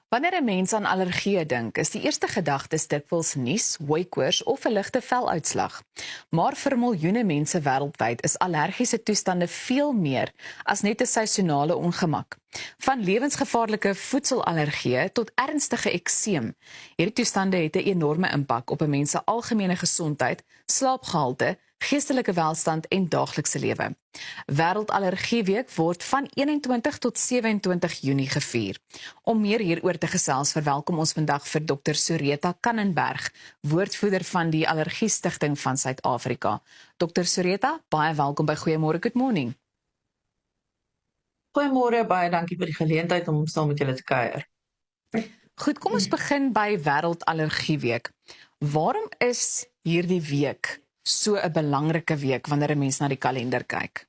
Wanneer 'n mens aan allergieë dink, is die eerste gedagte dikwels nies, hooikoors of 'n ligte veluitslag. Maar vir miljoene mense wêreldwyd is allergiese toestande veel meer as net 'n seisonale ongemak. Van lewensgevaarlike voedselallergieë tot ernstige ekseem. Hierdie toestande het 'n enorme impak op 'n mens se algemene gesondheid, slaapgehalte, geestelike welstand en daaglikse lewe. Wêreldallergieweek word van 21 tot 27 Junie gevier. Om meer hieroor te gesels, verwelkom ons vandag vir Dr. Soreta Kannenberg, woordvoerder van die Allergie Stichting van Suid-Afrika. Dr. Soreta, baie welkom by Goeiemôre, Good Morning. Goeiemôre, baie dankie vir die geleentheid om saam met julle te kuier. Goed, kom ons begin by Wêreldallergieweek. Waarom is hierdie week so 'n belangrike week wanneer 'n mens na die kalender kyk?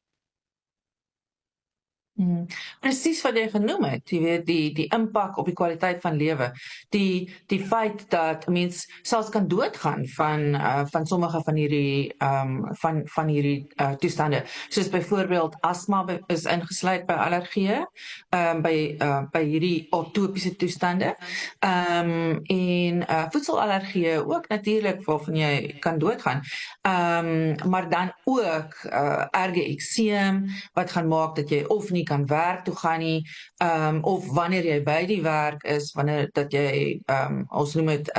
Presies wat jy genoem het, jy weet die impak op die kwaliteit van lewe, die feit dat 'n mens selfs kan doodgaan van sommige van hierdie van hierdie toestande, soos byvoorbeeld asma is ingesluit by allergieë, by hierdie atopiese toestande, en voedselallergieë ook natuurlik waarvan jy kan doodgaan, maar dan ook erge ekseem wat gaan maak dat jy of nie kan werk toe gaan nie, of wanneer jy by die werk is, wanneer dat jy, ons noem het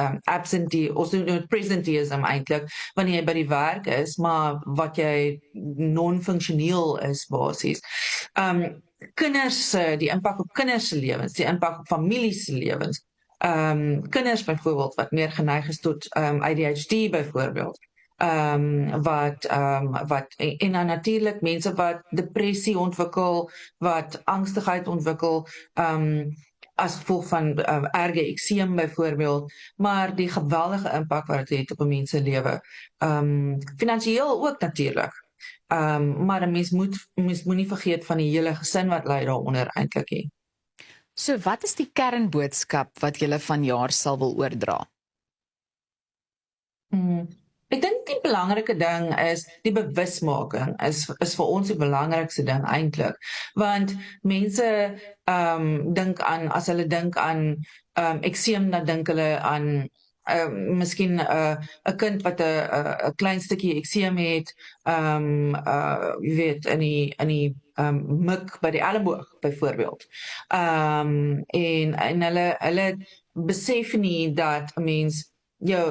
ons noem het presenteeism eintlik, wanneer jy by die werk is, maar wat jy non-funksioneel is basies. Kinders, die impak op kinders se lewens, die impak op families se lewens, kinders byvoorbeeld wat meer geneig is tot ADHD byvoorbeeld. En dan natuurlik mense wat depressie ontwikkel, wat angstigheid ontwikkel, as gevolg van erge ekseem byvoorbeeld, maar die geweldige impak wat dit het op 'n mens se lewe. Finansiëel ook natuurlik. Maar 'n mens moenie vergeet van die hele gesin wat ly daaronder eintlik nie. So wat is die kernboodskap wat julle vanjaar sal wil oordra? Ek dink die belangrike ding is die bewusmaking is vir ons die belangrikste ding eintlik, want mense dink aan, as hulle dink aan ekseem, dan dink hulle aan miskien 'n kind wat 'n klein stukkie ekseem het, jy weet, in die mik by die elleboog byvoorbeeld. En hulle besef nie dat 'n mens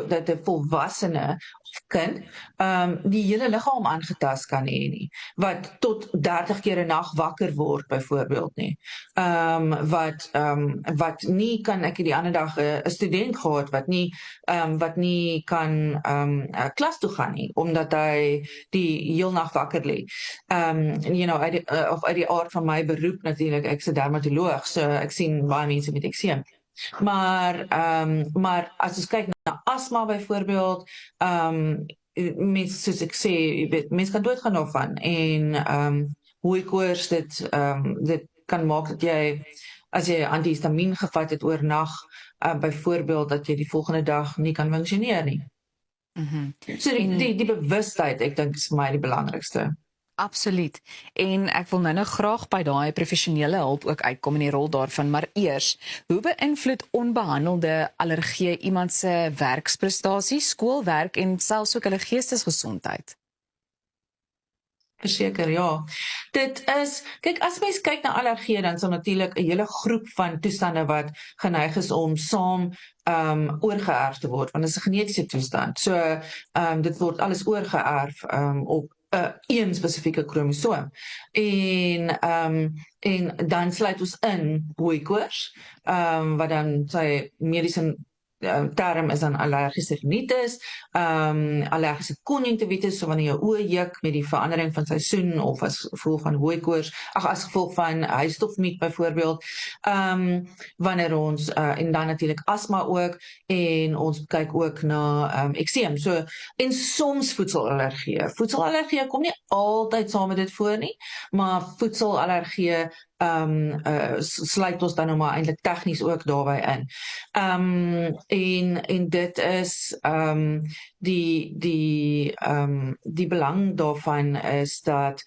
dat 'n volwassene of kind die hele liggaam aangetast kan hê nie, wat tot 30 keer 'n nag wakker word byvoorbeeld nie. Wat nie kan, ek het die ander dag 'n student gehad wat nie kan klas toe gaan nie, omdat hy die heel nag wakker lê. Uit die aard van my beroep natuurlik, ek's 'n dermatoloog, so ek sien baie mense met ekseem. Maar as ons kyk na asma byvoorbeeld, mense, soos ek sê, jy weet, mense kan doodgaan daarvan, en hooikoors, dit kan maak dat jy, as jy antihistamiën gevat het oornag, byvoorbeeld, dat jy die volgende dag nie kan funksioneer nie. So die bewustheid, ek dink, is vir my die belangrikste. Absoluut. En ek wil nou graag by daai professionele hulp ook uitkom in die rol daarvan, maar eers, hoe beïnvloed onbehandelde allergieë iemand se werksprestasie, skoolwerk en selfs ook hulle geestesgesondheid? Verseker, ja. Dit is, kyk, as mens kyk na allergieë, dan is daar natuurlik 'n hele groep van toestande wat geneig is om saam oorgeerf te word, want dit is 'n genetiese toestand. So, dit word alles oorgeerf op een spesifieke kromosoom. En dan sluit ons in hooikoors, wat dan sy mediese term is dan allergiese rhinitis, allergiese konjunktivitis, so wanneer jou oë juk met die verandering van seisoen of as gevolg van hooikoors, as gevolg van huisstofmiet byvoorbeeld, wanneer ons, en dan natuurlik asma ook, en ons kyk ook na ekseem, so, en soms voedselallergieë. Voedselallergieë kom nie altyd saam met dit voor nie, maar voedselallergieë sluit ons dan nou maar eintlik tegnies ook daarby in. En dit is die belang daarvan is dat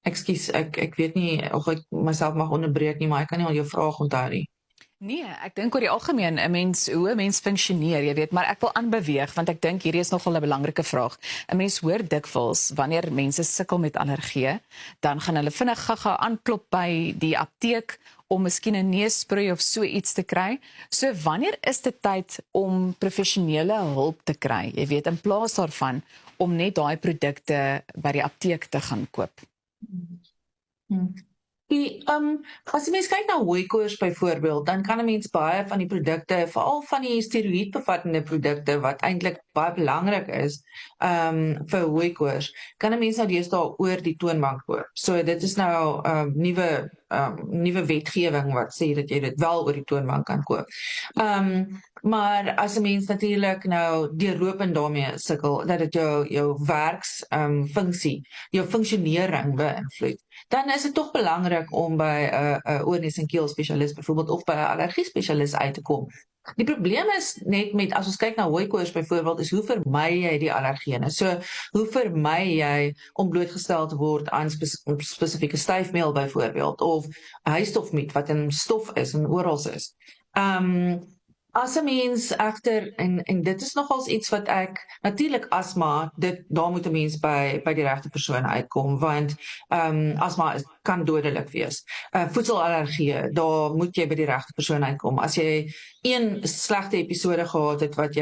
Ekskuus, ek weet nie of ek myself mag onderbreek nie, maar ek kan nie al jou vraag onthou nie. Nee, ek dink oor die algemeen 'n mens hoe 'n mens funksioneer, jy weet, maar ek wil aanbeweeg want ek dink hierdie is nogal 'n belangrike vraag. 'n Mens hoor dikwels wanneer mense sukkel met allergie, dan gaan hulle vinnig gaga aanklop by die apteek om miskien 'n neusspray of so iets te kry. So wanneer is dit tyd om professionele hulp te kry? Jy weet, in plaas daarvan om net daai produkte by die apteek te gaan koop. Hmm. As jy mens kyk na hooikoors byvoorbeeld, dan kan 'n mens baie van die produkte, veral van die steroïdbevattende produkte wat eintlik baie belangrik is, vir hooikoors, kan 'n mens nou deesdae oor die toonbank koop. So dit is nou nuwe wetgewing wat sê dat jy dit wel oor die toonbank kan koop. Maar as 'n mens natuurlik nou deurlopend daarmee sukkel dat dit jou werks funksie, jou funksionering beïnvloed, dan is dit tog belangrik om by 'n oorneus- en keelspesialis byvoorbeeld of by 'n allergie spesialis uit te kom. Die probleem is net met, as ons kyk na hooikoors byvoorbeeld, is hoe vermy jy die allergene? So, hoe vermy jy om blootgestel te word aan spesifieke styfmeel byvoorbeeld, of huisstofmiet wat in stof is en oral is. As 'n mens egter, en dit is nogals iets wat ek, natuurlik asma, daar moet 'n mens by die regte persoon uitkom, want asma kan dodelik wees. Voedselallergie, daar moet jy by die regte persoon uitkom. As jy een slegte episode gehad het wat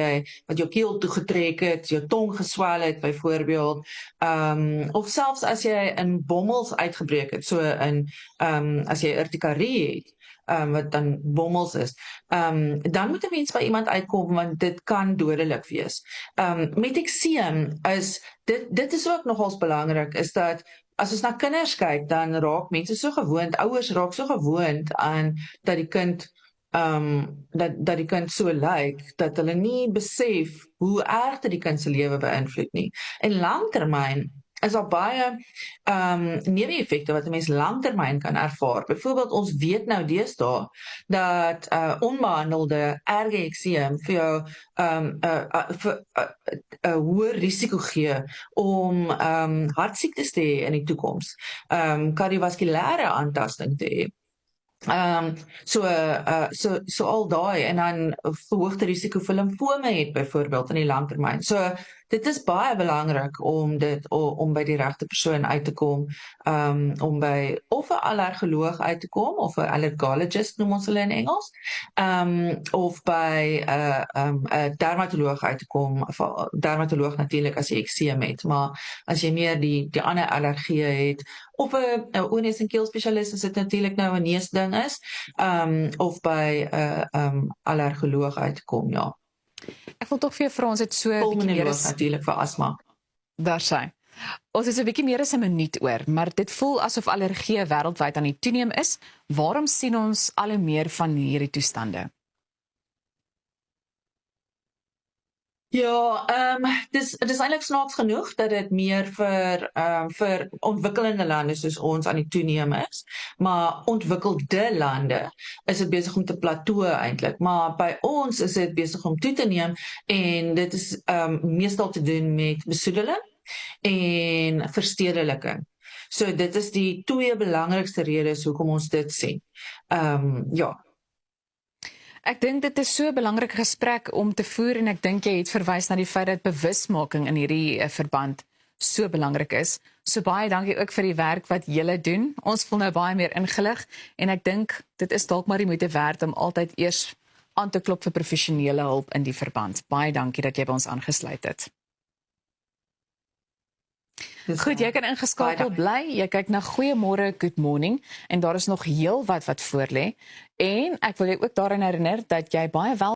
jou keel toegetrek het, jou tong geswel het byvoorbeeld, of selfs as jy in bommels uitgebreek het, so as jy urtikarie het, wat dan bommels is, dan moet 'n mens by iemand uitkom, want dit kan dodelik wees. Met ekseem is, dit is ook nogals belangrik, is dat as ons na kinders kyk, dan raak mense so gewoond, ouers raak so gewoond aan dat die kind dat die kind so lyk, dat hulle nie besef hoe erg dit die kind se lewe beïnvloed nie. En langtermyn is daar baie neeweffekte wat 'n mens langtermyn kan ervaar. Byvoorbeeld, ons weet nou deesdae dat onbehandelde erge ekseem vir jou 'n hoër risiko gee om hartsiektes te hê in die toekoms, kardiovaskulêre aantasting te hê. So al daai, en dan verhoogde risiko vir limfome het byvoorbeeld in die langtermyn. So dit is baie belangrik om by die regte persoon uit te kom, om by of 'n allergoloog uit te kom, of 'n allergologist noem ons hulle in Engels, of by 'n dermatoloog uit te kom, of 'n dermatoloog natuurlik as jy ekseem het, maar as jy meer die ander allergieë het, of 'n oorneus- en keelspesialis as dit natuurlik nou 'n neusding is, of by 'n allergoloog uit te kom, ja. Ek wil tog vir jou vra, ons het so 'n bietjie meer Pulmonoloog natuurlik vir asma. daar sy. Ons het 'n bietjie meer as 'n minuut oor, maar dit voel asof allergie wêreldwyd aan die toeneem is. Waarom sien ons al hoe meer van hierdie toestande? Ja, dis eintlik snaaks genoeg dat dit meer vir ontwikkelende lande soos ons aan die toeneem is, maar ontwikkelde lande is dit besig om te plateau eintlik, maar by ons is dit besig om toe te neem, en dit is meestal te doen met besoedeling en verstedeliking. So dit is die twee belangrikste redes hoekom ons dit sien. Ja. Ek dink dit is so 'n belangrike gesprek om te voer, en ek dink jy het verwys na die feit dat bewusmaking in hierdie verband so belangrik is. So baie dankie ook vir die werk wat julle doen. Ons voel nou baie meer ingelig, en ek dink dit is dalk maar die moeite werd om altyd eers aan te klop vir professionele hulp in die verband. Baie dankie dat jy by ons aangesluit het. Goed, jy kan ingeskakel bly. Jy kyk na Goeiemôre, Good Morning, en daar is nog heel wat voor lê. En ek wil jou ook daaraan herinner dat jy baie wel